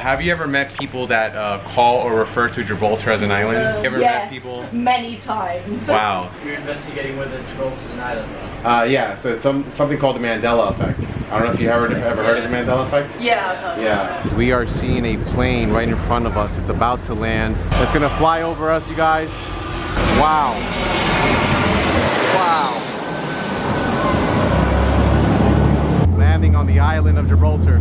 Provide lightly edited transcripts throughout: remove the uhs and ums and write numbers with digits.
Have you ever met people that call or refer to Gibraltar as an island? You ever met people? Many times. Wow. You're investigating whether Gibraltar's an island. Yeah, so it's something called the Mandela Effect. I don't know if you ever heard of the Mandela Effect? Yeah, I've heard. Yeah. We are seeing a plane right in front of us. It's about to land. It's gonna fly over us, you guys. Wow. Wow. Landing on the island of Gibraltar.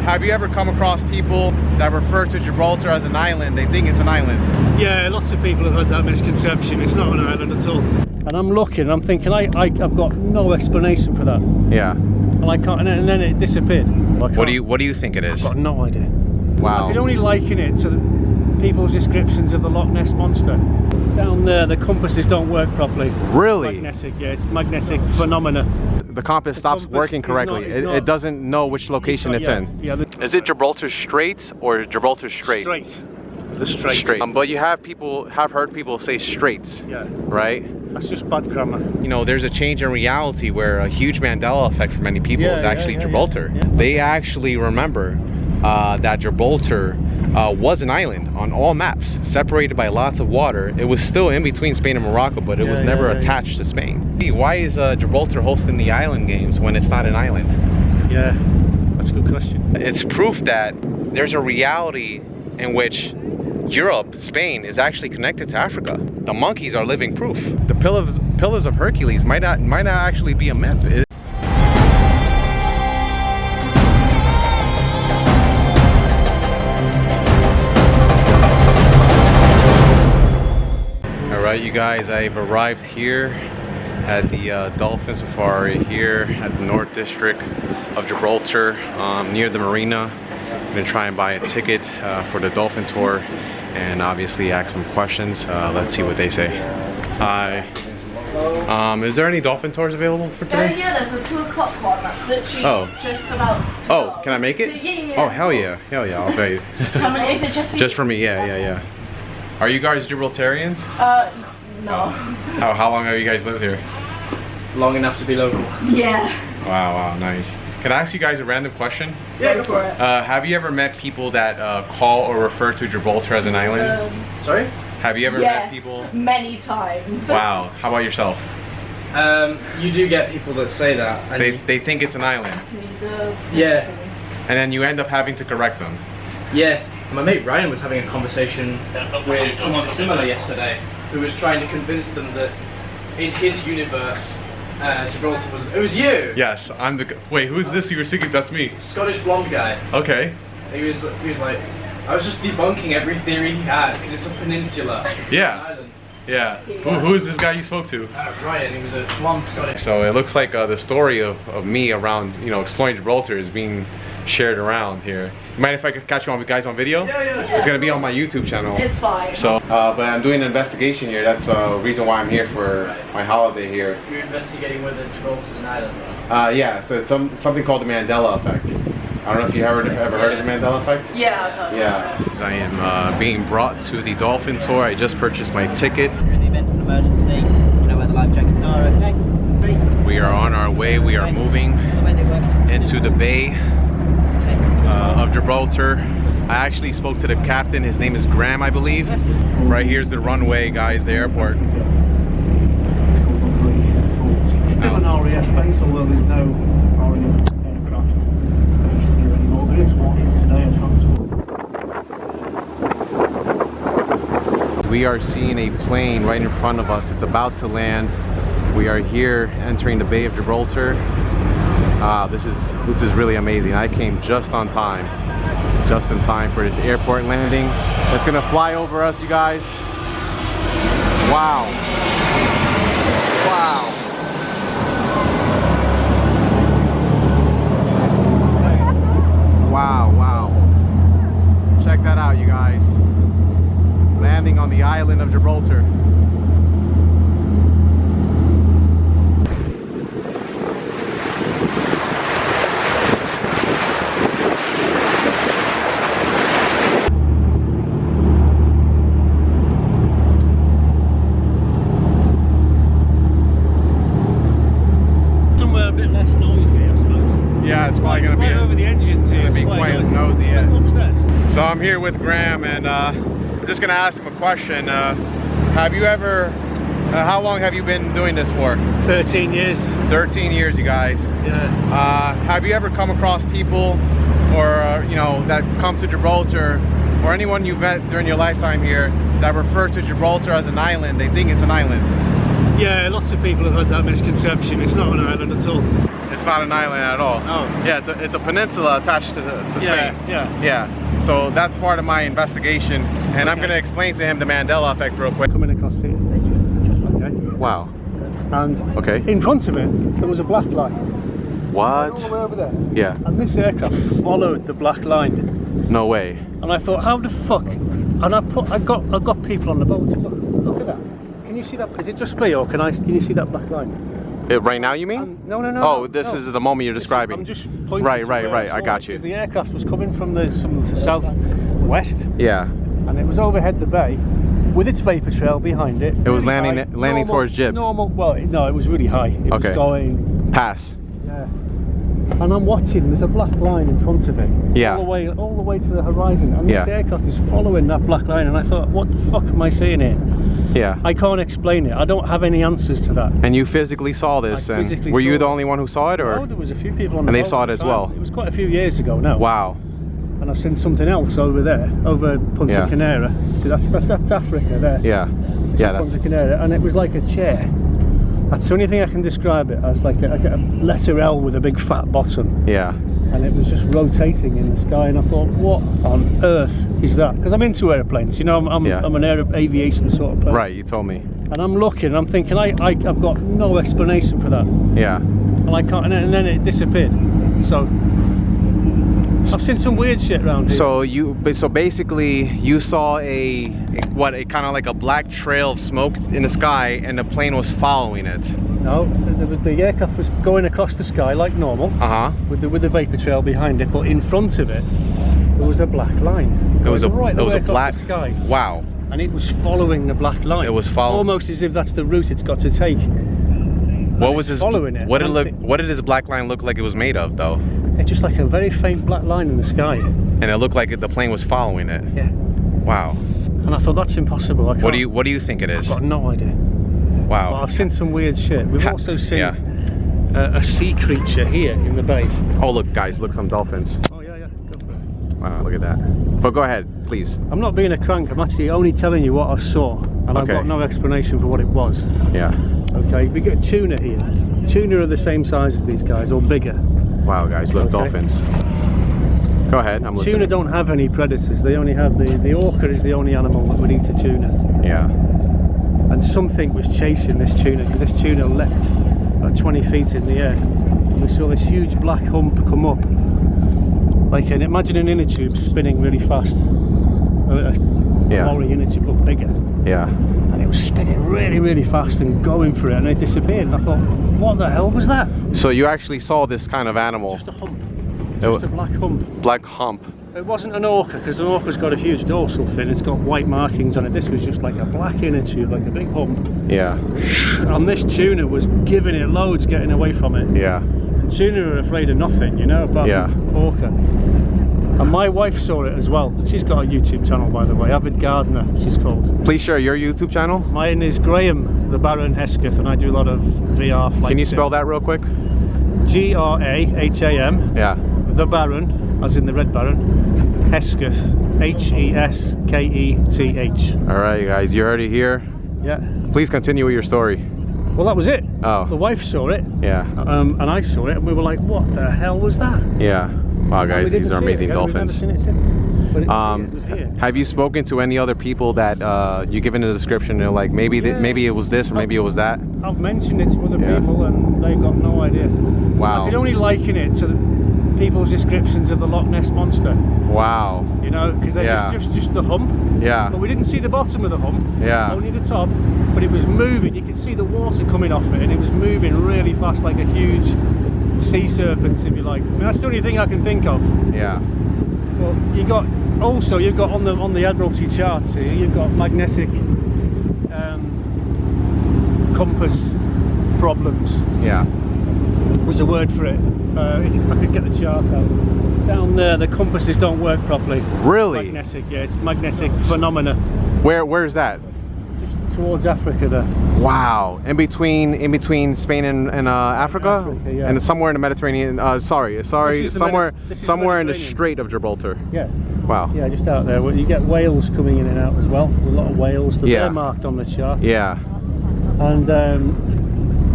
Have you ever come across people that refer to Gibraltar as an island? They think it's an island. Yeah, lots of people have had that misconception. It's not an island at all. And I'm looking, I'm thinking, I've got no explanation for that. Yeah. And I can't, and then it disappeared. What do you think it is? I've got no idea. Wow. I can only liken it to people's descriptions of the Loch Ness Monster. Down there, the compasses don't work properly. Really? Magnetic, yeah, it's magnetic phenomena. The compass stops working correctly. It doesn't know which location it's in. Yeah, Is it Gibraltar Straits or Gibraltar Strait? Strait. The Strait. Strait. But you have heard people say Straits. Yeah. Right? That's just bad grammar. You know, there's a change in reality where a huge Mandela effect for many people is actually Gibraltar. Yeah. They actually remember that Gibraltar was an island on all maps, separated by lots of water. It was still in between Spain and Morocco, but it was never attached to Spain. Why is Gibraltar hosting the island games when it's not an island? Yeah, that's a good question. It's proof that there's a reality in which Europe, Spain, is actually connected to Africa. The monkeys are living proof. The pillars of Hercules might not actually be a myth. Alright, you guys, I've arrived here at the Dolphin Safari here at the North District of Gibraltar, near the marina. I'm gonna try and buy a ticket for the dolphin tour and obviously ask some questions. Let's see what they say. Hi. Is there any dolphin tours available for today? Yeah, there's a 2 o'clock one that's literally just about to Oh, can I make it? So, yeah. Oh, hell yeah. Hell yeah, I'll pay. How many is it just for Just for me, yeah. Are you guys Gibraltarians? No. How long have you guys lived here? Long enough to be local. Yeah. Wow, nice. Can I ask you guys a random question? Yeah, go for it. Have you ever met people that call or refer to Gibraltar as an island? Sorry? Have you ever met people? Many times. Wow. How about yourself? You do get people that say that. And They think it's an island. Yeah. And then you end up having to correct them. Yeah. My mate Ryan was having a conversation with someone similar yesterday who was trying to convince them that in his universe, Gibraltar was... It was you! Yes, I'm the... Wait, who's this you were speaking? That's me. Scottish blonde guy. Okay. He was like, I was just debunking every theory he had because it's a peninsula. It's an island. Yeah. Who is this guy you spoke to? Ryan, he was a blonde Scottish. So it looks like the story of me around, exploring Gibraltar is being shared around here. Mind if I could catch you guys on video? Yeah, sure. It's gonna be on my YouTube channel. It's fine. So, but I'm doing an investigation here. That's the reason why I'm here for my holiday here. You're investigating whether Gibraltar's an island. Yeah, so it's something called the Mandela Effect. I don't know if you ever heard of the Mandela Effect? Yeah, I've heard. Yeah. I am being brought to the dolphin tour. I just purchased my ticket. In the event of an emergency, you know where the life jackets are, okay? We are on our way. We are moving into the Bay of Gibraltar. I actually spoke to the captain. His name is Graham, I believe. Right here's the runway, guys, the airport. Still an RAF base, although there's no RAF aircraft based here anymore. There is one here today, a transport. We are seeing a plane right in front of us. It's about to land. We are here entering the Bay of Gibraltar. This is really amazing. I came just on time. Just in time for this airport landing. It's gonna fly over us, you guys. Wow. Wow. Wow. Check that out, you guys. Landing on the island of Gibraltar. Yeah, it's probably going to be over the engines here. It's be quite nosy. Yeah. Upstairs. So I'm here with Graham, and I'm just gonna ask him a question. Have you ever, how long have you been doing this for? 13 years. 13 years, you guys. Yeah. Have you ever come across people, or you know, that come to Gibraltar, or anyone you've met during your lifetime here, that refer to Gibraltar as an island? They think it's an island. Yeah, lots of people have had that misconception. It's not an island at all. It's not an island at all. Oh. Yeah, it's a peninsula attached to Spain. Yeah. So that's part of my investigation, and I'm Okay. going to explain to him the Mandela effect real quick. Coming across here. Okay. Wow. And Okay. in front of it, there was a black line. What? All the way over there. Yeah. And this aircraft followed the black line. No way. And I thought, how the fuck? And I got people on the boat. Look at that. Can you see that? Is it just me, or can you see that black line? Right now, you mean? No. Oh, this is the moment you're describing. I'm just pointing. Right. to where I got you. Because the aircraft was coming from the southwest, Yeah. and it was overhead the bay, with its vapor trail behind it. It was really landing high, landing normal, towards Gib. Normal. Well, no, it was really high. It Okay. was going. Pass. Yeah. And I'm watching. There's a black line in front of it. Yeah. All the way to the horizon, and this aircraft is following that black line. And I thought, what the fuck am I seeing here? Yeah. I can't explain it. I don't have any answers to that. And you physically saw this, I and physically were you saw the it. only one who saw it, or? Oh, there was a few people on the And they boat saw at it the as time. well. It was quite a few years ago now. Wow. And I've seen something else over there, over Punta Yeah. Canera. See, that's Africa there. Yeah. Yeah. That's. Punta Canera, and it was like a chair. That's the only thing I can describe it as, like a letter L with a big fat bottom. Yeah. And it was just rotating in the sky, and I thought, what on earth is that? Because I'm into airplanes, you know, I'm an aviation sort of person. Right. You told me. And I'm looking, and I'm thinking, I've got no explanation for that. Yeah. And I can't, and then it disappeared. So I've seen some weird shit around here. So basically, you saw a kind of like a black trail of smoke in the sky, and the plane was following it. No, the aircraft was going across the sky like normal, with the vapor trail behind it, but in front of it there was a black line. It was a black black sky. Wow. And it was following the black line. It was following. Almost as if that's the route it's got to take. What was this? Following it. What did this black line look like it was made of, though? It's just like a very faint black line in the sky. And it looked like the plane was following it. Yeah. Wow. And I thought, that's impossible. I can't, What do you think it is? I've got no idea. Wow. But I've seen some weird shit. We've also seen a sea creature here in the bay. Oh, look, guys, look, some dolphins. Oh yeah, go for it. Wow, look at that. But go ahead, please. I'm not being a crank. I'm actually only telling you what I saw, and I've got no explanation for what it was. Yeah. Okay, we get tuna here. Tuna are the same size as these guys, or bigger. Wow, guys, look, dolphins. Go ahead, I'm listening. Tuna don't have any predators. They only have the orca is the only animal that would eat a tuna. Yeah. And something was chasing this tuna. This tuna leapt about 20 feet in the air. And we saw this huge black hump come up. Like imagine an inner tube spinning really fast. A lorry inner tube, but bigger. Yeah. And it was spinning really, really fast and going for it, and it disappeared. And I thought, what the hell was that? So you actually saw this kind of animal? Just a hump. Just a black hump. Black hump. It wasn't an orca, because an orca's got a huge dorsal fin. It's got white markings on it. This was just like a black inner tube, like a big hump. Yeah. And this tuna was giving it loads, getting away from it. Yeah. And tuna are afraid of nothing, you know, apart from orca. And my wife saw it as well. She's got a YouTube channel, by the way, Avid Gardener, she's called. Please share your YouTube channel. Mine is Graham the Baron Hesketh, and I do a lot of VR flights. Can you spell that real quick? Graham. Yeah. The Baron, as in the Red Baron. Hesketh, Hesketh. All right, you guys, you already here. Yeah. Please continue with your story. Well, that was it. Oh. The wife saw it. Yeah. And I saw it, and we were like, what the hell was that? Yeah. Wow, guys, these are amazing dolphins. We've never seen it since. But it was here. Have you spoken to any other people that you give in the description? They're like, maybe maybe it was this or maybe it was that. I've mentioned it to other people, and they've got no idea. Wow. I could only liken it to people's descriptions of the Loch Ness monster. Wow. You know, because they're just the hump. Yeah. But we didn't see the bottom of the hump. Yeah. Only the top. But it was moving. You could see the water coming off it, and it was moving really fast, like a huge sea serpent, if you like. I mean, that's the only thing I can think of. Yeah. Well, you've got on the Admiralty charts here, you've got magnetic compass problems. Yeah. Was a word for it. If I could get the chart out. Down there, the compasses don't work properly. Really? Magnetic, yeah, it's magnetic phenomena. Where's that? Just towards Africa there. Wow. In between Spain and Africa? Africa, yeah. And somewhere in the Mediterranean. Sorry, somewhere in the Mediterranean. Strait of Gibraltar. Yeah. Wow. Yeah, just out there. Well, you get whales coming in and out as well. A lot of whales. They're marked on the chart. Yeah. And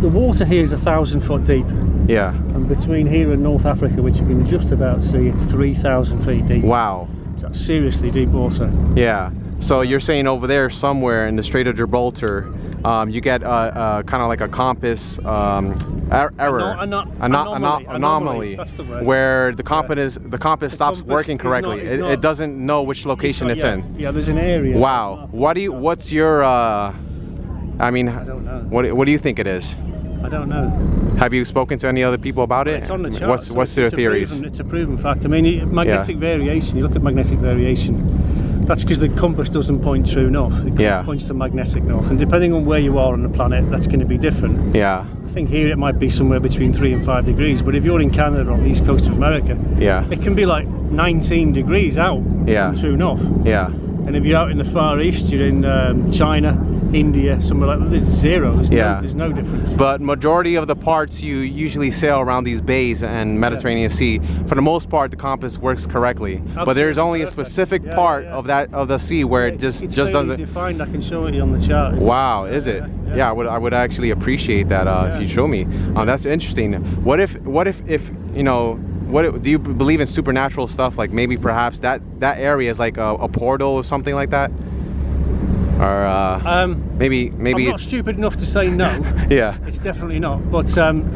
the water here is 1,000 foot deep. Yeah. And between here and North Africa, which you can just about see, it's 3,000 feet deep. Wow. So that's seriously deep water. Yeah. So you're saying over there somewhere in the Strait of Gibraltar, you get kind of like a compass error, anomaly. That's the word. Where the compass stops working correctly. It doesn't know which location it's in. Yeah, there's an area. Wow. What's your? I mean, I don't know. what do you think it is? I don't know. Have you spoken to any other people about it? It's on the chart. What's their theories? It's a proven fact. I mean, magnetic variation. You look at magnetic variation. That's because the compass doesn't point true north. It points to magnetic north, and depending on where you are on the planet, that's going to be different. Yeah. I think here it might be somewhere between 3 and 5 degrees, but if you're in Canada on the east coast of America, it can be like 19 degrees out from true north. Yeah. And if you're out in the Far East, you're in China, India, somewhere like that, there's zero. There's no difference. But majority of the parts you usually sail around these bays and Mediterranean Sea, for the most part the compass works correctly. Absolutely. But there's only a specific part of the sea where it just doesn't defined. I can show it you on the chart. Wow, is it? Yeah, I would actually appreciate that if you show me. That's interesting. What if you know, do you believe in supernatural stuff, like maybe perhaps that area is like a portal or something like that? Or maybe I'm not stupid enough to say no. Yeah, it's definitely not. But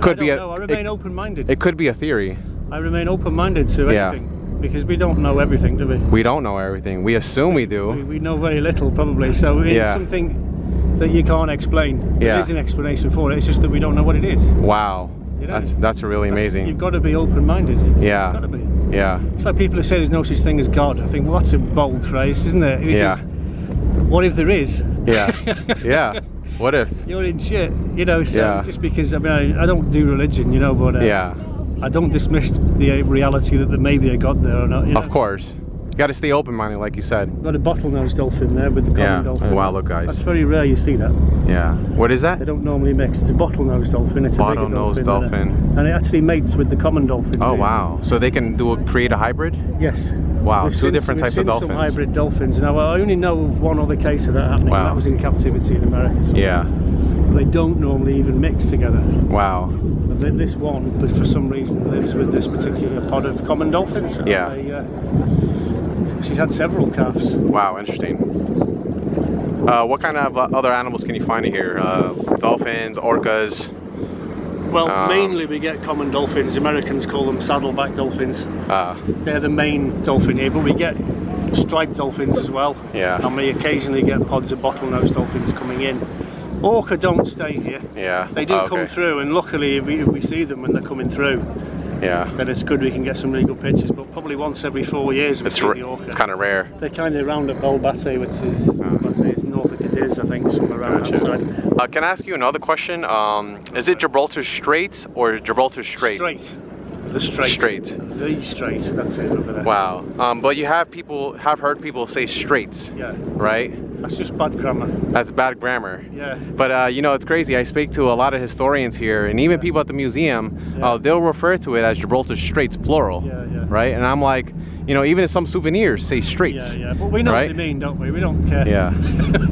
could I remain open-minded. It could be a theory. I remain open-minded to anything because we don't know everything, do we? We don't know everything. We assume we do. We know very little, probably. So it's something that you can't explain. There is an explanation for it. It's just that we don't know what it is. Wow. You know? That's really amazing. You've got to be open-minded. Yeah. You've got to be. Yeah. It's like people who say there's no such thing as God. I think, well, that's a bold phrase, isn't it? Because what if there is? Yeah. Yeah. What if? You're in shit, you know. So just because I don't do religion, you know, but I don't dismiss the reality that there may be a God there or not. You know? Of course. You got to stay open-minded, like you said. Got a bottlenose dolphin there with the common dolphin. Wow, look, guys. That's very rare. You see that? Yeah. What is that? They don't normally mix. It's a bottlenose dolphin. It's a bottlenose dolphin. And it actually mates with the common dolphin. Oh wow! So they can create a hybrid? Yes. Wow, two different types of dolphins. Some hybrid dolphins. Now I only know of one other case of that happening. Wow. That was in captivity in America. So they don't normally even mix together. Wow. But this one, but for some reason, lives with this particular pod of common dolphins. So she's had several calves. Wow, interesting. What kind of other animals can you find in here? Dolphins, orcas? Well, mainly we get common dolphins. Americans call them saddleback dolphins. They're the main dolphin here, but we get striped dolphins as well. Yeah. And we occasionally get pods of bottlenose dolphins coming in. Orca don't stay here. Yeah. They do come through, and luckily if we see them when they're coming through, then it's good, we can get some really good pictures, but probably once every 4 years we see the orca. It's kind of rare. They're kind of around at Balbate, which is north of Cadiz, I think, somewhere around that side. Can I ask you another question? Is it Gibraltar Straits or Gibraltar Strait? Strait. The Strait. The Strait, that's it over there. Wow. But you have heard people say straits. Yeah. Right? That's just bad grammar. That's bad grammar. Yeah. But you know, it's crazy. I speak to a lot of historians here, and even people at the museum, they'll refer to it as Gibraltar Straits, plural. Yeah, yeah. Right? And I'm like, you know, even some souvenirs say straits. Yeah, yeah. But we know what they mean, don't we? We don't care. Yeah.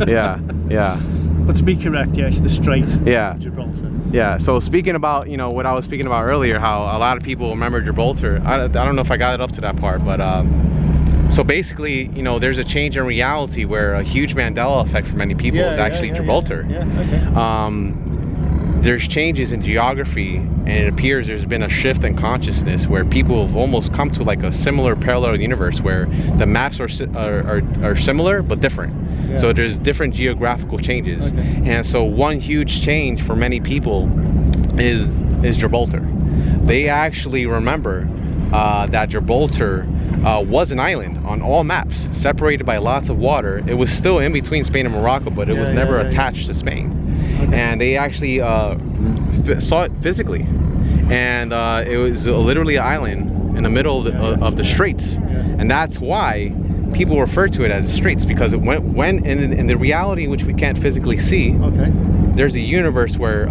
Yeah. Yeah. But to be correct, it's the Strait of Gibraltar. Yeah, so speaking about, you know, what I was speaking about earlier, how a lot of people remember Gibraltar. I don't know if I got it up to that part, but so basically, you know, there's a change in reality where a huge Mandela effect for many people is actually Gibraltar. There's changes in geography, and it appears there's been a shift in consciousness where people have almost come to like a similar parallel universe where the maps are similar but different. Yeah. So there's different geographical changes, and so one huge change for many people is Gibraltar. They actually remember that Gibraltar was an island on all maps, separated by lots of water. It was still in between Spain and Morocco, but it was never attached to Spain. And they actually saw it physically, and it was literally an island. in the middle of the straits, and that's why people refer to it as the straits, because when in the reality in which we can't physically see, there's a universe where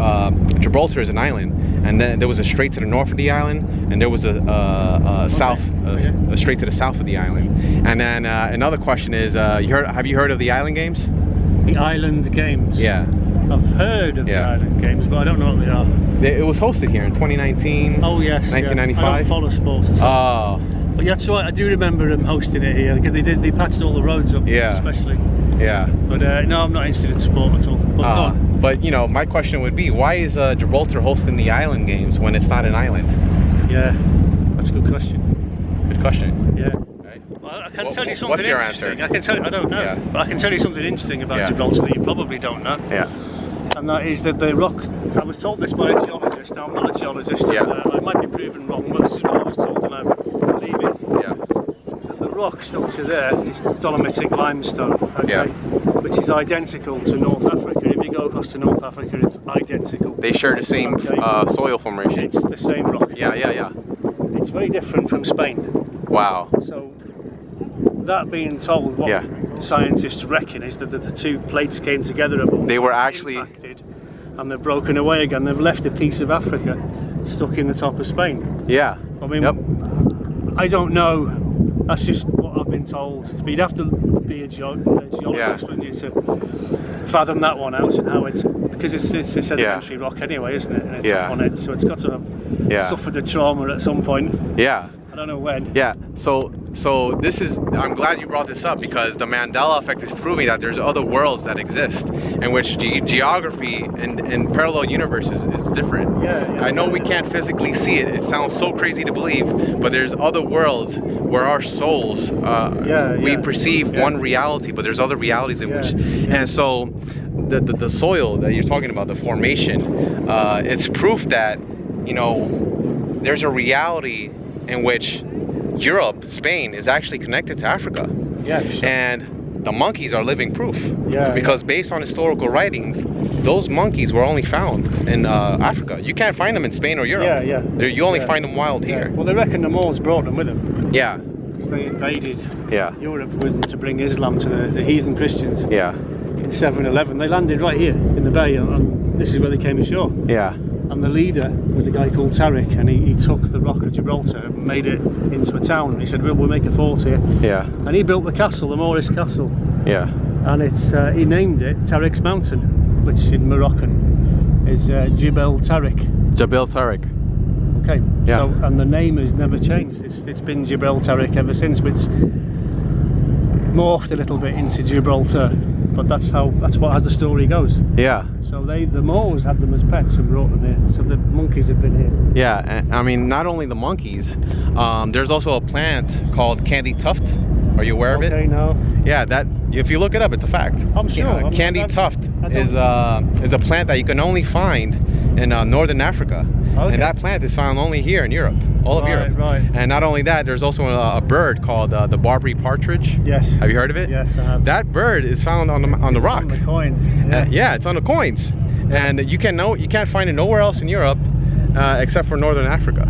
Gibraltar is an island, and then there was a strait to the north of the island, and there was a strait to the south of the island. And then another question is, have you heard of the island games? The island games? Yeah. I've heard of the island games, but I don't know what they are. It was hosted here in 2019. Oh yes, 1995. I don't follow sports at all. But yeah, that's right. I do remember them hosting it here because they patched all the roads up, especially. Yeah. But no, I'm not interested in sport at all. But you know, my question would be, why is Gibraltar hosting the island games when it's not an island? Yeah, that's a good question. Good question. Yeah. Well, I can tell you something interesting. Answer? I can tell you, I don't know, but I can tell you something interesting about Gibraltar that you probably don't know. Yeah. And that is that the rock, I was told this by a geologist, now I'm not a geologist, I might be proven wrong, but this is what I was told and I believe it. Yeah. The rock structure there is dolomitic limestone, which is identical to North Africa. If you go across to North Africa, it's identical. They share the same soil formation. It's the same rock. Yeah. It's very different from Spain. Wow. So, that being told, what scientists reckon is that the two plates came together above. They were actually impacted, and they've broken away again. They've left a piece of Africa stuck in the top of Spain. Yeah. I mean, I don't know. That's just what I've been told. But you'd have to be a geologist, wouldn't you, to fathom that one out and how it's, because it's a sedimentary rock anyway, isn't it? And it's up on it, so it's got to have suffered the trauma at some point. Yeah. I don't know when. Yeah. So this is, I'm glad you brought this up, because the Mandela effect is proving that there's other worlds that exist in which geography and parallel universes is different. I know we can't physically see it. It sounds so crazy to believe, but there's other worlds where our souls, we perceive one reality, but there's other realities in which, and so the soil that you're talking about, the formation, it's proof that, you know, there's a reality in which Europe, Spain, is actually connected to Africa. And the monkeys are living proof. Because based on historical writings, those monkeys were only found in Africa. You can't find them in Spain or Europe. You only find them wild here. Well, they reckon the Moors brought them with them. Because they invaded Europe to bring Islam to the heathen Christians. In 711, they landed right here in the bay, and this is where they came ashore. And the leader was a guy called Tariq, and he took the rock of Gibraltar and made it into a town. And he said, we'll make a fort here. And he built the castle, the Moorish castle. And it's he named it Tariq's Mountain, which in Moroccan is Jebel Tariq. Jebel Tariq. Okay. So, and the name has never changed. It's been Jebel Tariq ever since, but it's morphed a little bit into Gibraltar. But that's what the story goes. So the Moors had them as pets and brought them here. So the monkeys have been here. And I mean, not only the monkeys. There's also a plant called candy tuft. Are you aware of it? No. That if you look it up, it's a fact. I'm sure. Candy tuft is a plant that you can only find in northern Africa. And that plant is found only here in Europe, all of Europe. And not only that, there's also a bird called the Barbary partridge. Have you heard of it? Yes, I have. That bird is found on the rock. On the coins. It's on the coins, and you can't find it nowhere else in Europe except for northern Africa.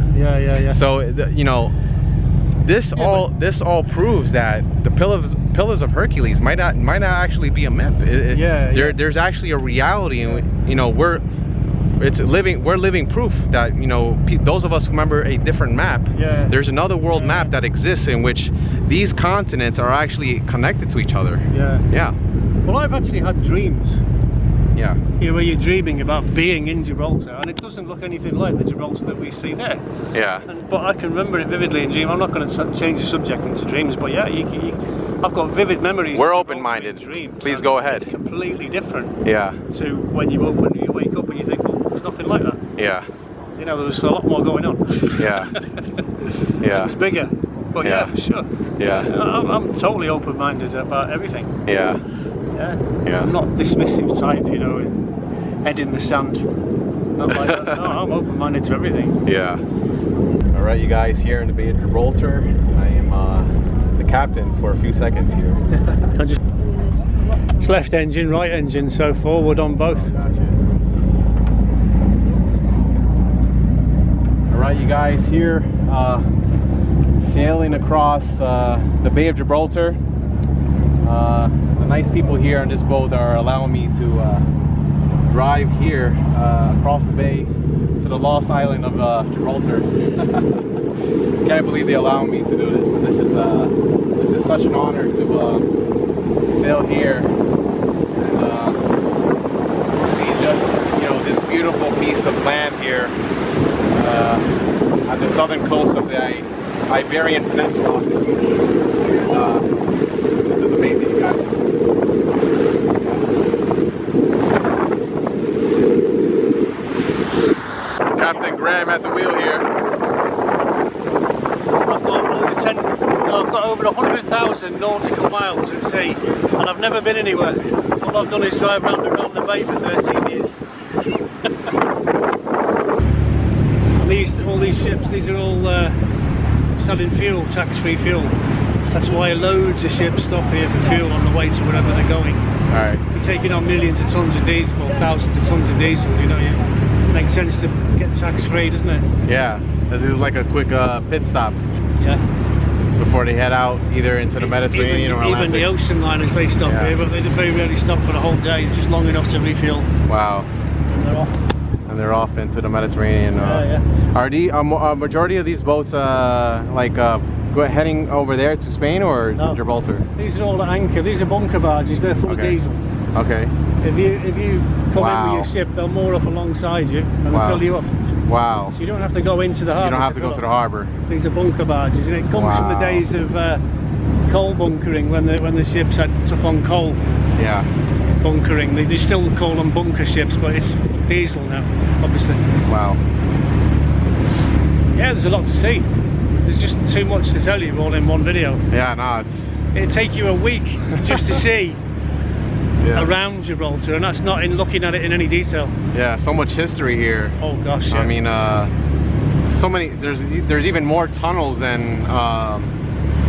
So you know, this all proves that the pillars of Hercules might not actually be a myth. There's actually a reality, and you know, we're living proof that, you know, those of us who remember a different map, there's another world map that exists in which these continents are actually connected to each other. Well, I've actually had dreams. Where you're dreaming about being in Gibraltar, and it doesn't look anything like the Gibraltar that we see there. But I can remember it vividly in dreams. I'm not going to change the subject into dreams, but I've got vivid memories. We're open-minded. Please go ahead. It's completely different. To when you wake up and you think, well, there's nothing like that. You know, there was a lot more going on. It was bigger. But for sure. I'm totally open-minded about everything. I'm not dismissive type, you know, head in the sand. Not like that. No, I'm open-minded to everything. All right, you guys, here in the Bay of Gibraltar. I am the captain for a few seconds here. It's left engine, right engine, so forward on both. All right, you guys, here sailing across the Bay of Gibraltar. The nice people here on this boat are allowing me to drive here across the bay to the lost island of Gibraltar. Can't believe they allow me to do this, but this is such an honor to sail here and see just, you know, this beautiful piece of land here on the southern coast of the Iberian Peninsula. This is amazing, you guys. Captain Graham at the wheel here. I've got over 100,000 nautical miles at sea, and I've never been anywhere. All I've done is drive around the bay for 13 years. And all these ships, these are all selling fuel, tax-free fuel. That's why loads of ships stop here for fuel on the way to wherever they're going. Alright. You're taking on millions of tons of diesel, or thousands of tons of diesel, you know, it makes sense to get tax-free, doesn't it? Yeah, this is like a quick pit stop. Yeah. Before they head out either into the Mediterranean or Atlantic. Even the ocean liners, they stop here, but they very rarely stop for the whole day, just long enough to refuel. Wow. And they're off. And they're off into the Mediterranean. Yeah. Are the majority of these boats heading over there to Spain or Gibraltar? These are all at anchor. These are bunker barges. They're full of diesel. Okay. If you come in with your ship, they'll moor up alongside you and they'll fill you up. Wow. So you don't have to go into the harbour. You don't have to go to the harbour. These are bunker barges, and it comes from the days of coal bunkering when the ships took on coal. Yeah. Bunkering. They still call them bunker ships, but it's diesel now, obviously. Wow. Yeah, there's a lot to see. There's just too much to tell you all in one video. Yeah, no, it'd take you a week just to see around Gibraltar, and that's not in looking at it in any detail. Yeah, so much history here. Oh gosh, yeah. I mean, so many. There's even more tunnels than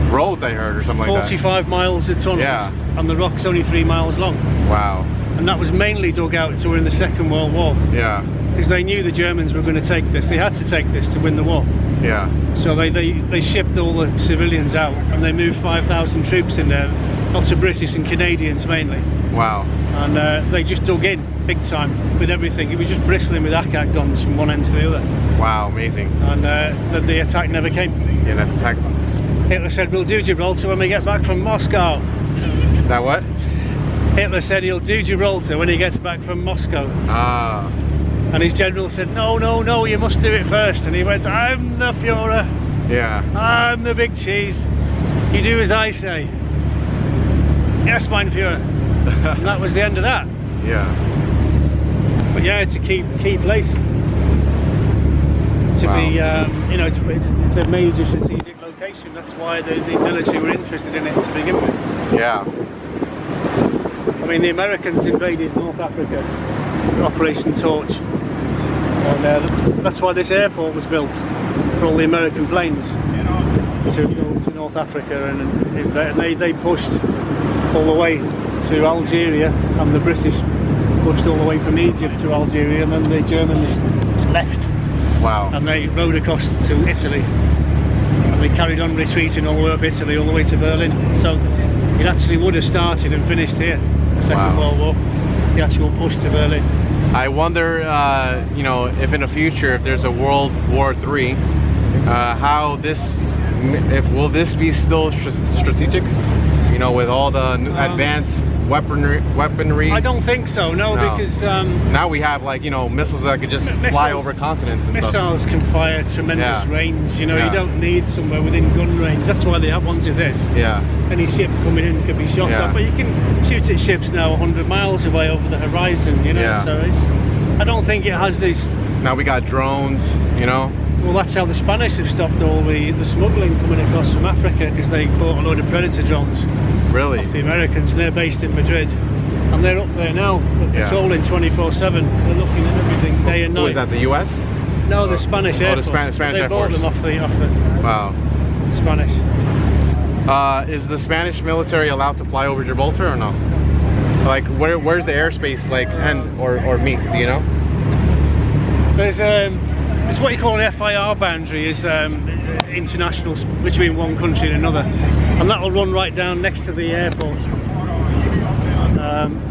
roads, I heard, or something like that. 45 miles of tunnels, and the rock's only 3 miles long. Wow. And that was mainly dug out during the Second World War. Yeah. Because they knew the Germans were going to take this. They had to take this to win the war. Yeah. So they shipped all the civilians out, and they moved 5,000 troops in there, lots of British and Canadians mainly. Wow. And they just dug in big time with everything. It was just bristling with ACAT guns from one end to the other. Wow, amazing. And the attack never came. Yeah, that attack. Hitler said, we'll do Gibraltar when we get back from Moscow. That what? Hitler said he'll do Gibraltar when he gets back from Moscow. Ah. And his general said, no, you must do it first. And he went, I'm the Führer. Yeah. I'm the big cheese. You do as I say. Yes, mein Führer. And that was the end of that. Yeah. But yeah, it's a key place to be. You know, it's a major strategic location. That's why the military were interested in it to begin with. Yeah. I mean, the Americans invaded North Africa, Operation Torch, and that's why this airport was built for all the American planes to go to North Africa, and they pushed all the way to Algeria, and the British pushed all the way from Egypt to Algeria, and then the Germans left. Wow. And they rode across to Italy, and they carried on retreating all the way up Italy, all the way to Berlin. So it actually would have started and finished here, the Second World War, the actual push to Berlin. I wonder, you know, if in the future, if there's a World War III, how this, will this be still strategic? You know, with all the advanced weaponry? I don't think so, no. Because now we have, like, you know, missiles that could just fly over continents and missiles stuff. can fire tremendous range, you know, you don't need somewhere within gun range. That's why they have ones of this. Yeah. Any ship coming in can be shot at, but you can shoot at ships now 100 miles away over the horizon, you know, so I don't think it has these. Now we got drones, you know. Well, that's how the Spanish have stopped all the smuggling coming across from Africa, because they bought a load of Predator drones. Really? Off the Americans. They're based in Madrid, and they're up there now, patrolling 24/7. They're looking at everything day and night. Was that the U.S.? No, the Spanish Air Force. Spanish they Air bought Force. them off the Wow. Spanish. Is the Spanish military allowed to fly over Gibraltar or no? Like, where's the airspace like end or meet? Do you know? There's it's what you call an FIR boundary, is international between one country and another, and that will run right down next to the airport.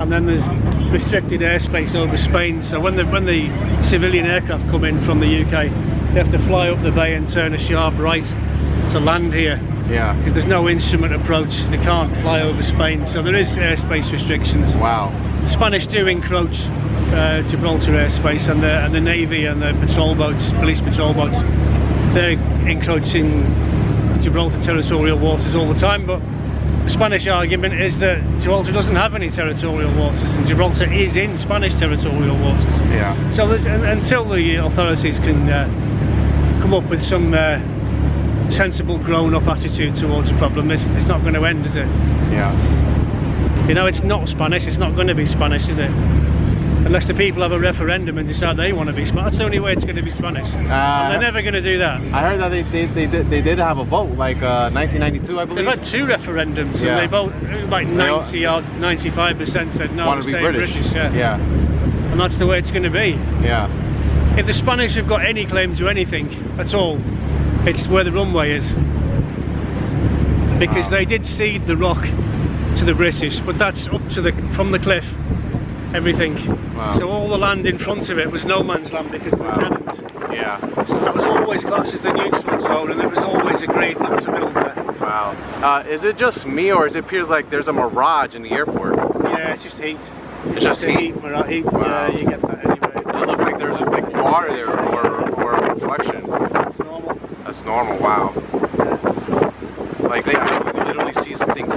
And then there's restricted airspace over Spain, so when the civilian aircraft come in from the UK, they have to fly up the bay and turn a sharp right to land here. Yeah. Because there's no instrument approach, they can't fly over Spain, so there is airspace restrictions. Wow. The Spanish do encroach Gibraltar airspace, and the Navy and the patrol boats, police patrol boats, they're encroaching Gibraltar territorial waters all the time, but the Spanish argument is that Gibraltar doesn't have any territorial waters, and Gibraltar is in Spanish territorial waters. Yeah. So there's, until the authorities can come up with some sensible, grown-up attitude towards the problem, it's not going to end, is it? Yeah. You know, it's not Spanish. It's not going to be Spanish, is it? Unless the people have a referendum and decide they want to be Spanish. That's the only way it's going to be Spanish. And they're never going to do that. I heard that they did have a vote, like 1992, I believe. They've had 2 referendums, Yeah. and they both, like 90 or 95% said no, Want to be stay British. yeah. Yeah. And that's the way it's going to be. Yeah. If the Spanish have got any claim to anything at all, it's where the runway is. Because Wow. they did cede the rock to the British, but that's up to from the cliff, everything. Wow. So all the land in front of it was no man's land because they Wow. hadn't. Yeah. So that was always classed as the neutral zone, and it was always agreed not to build there. Wow. Is it just me, or it appears like there's a mirage in the airport? Yeah, it's just heat. It's just heat. Heat. Wow. Yeah, you get that anyway. It looks like there's like water there, or a reflection. That's normal. That's normal. Wow. Like I can literally see things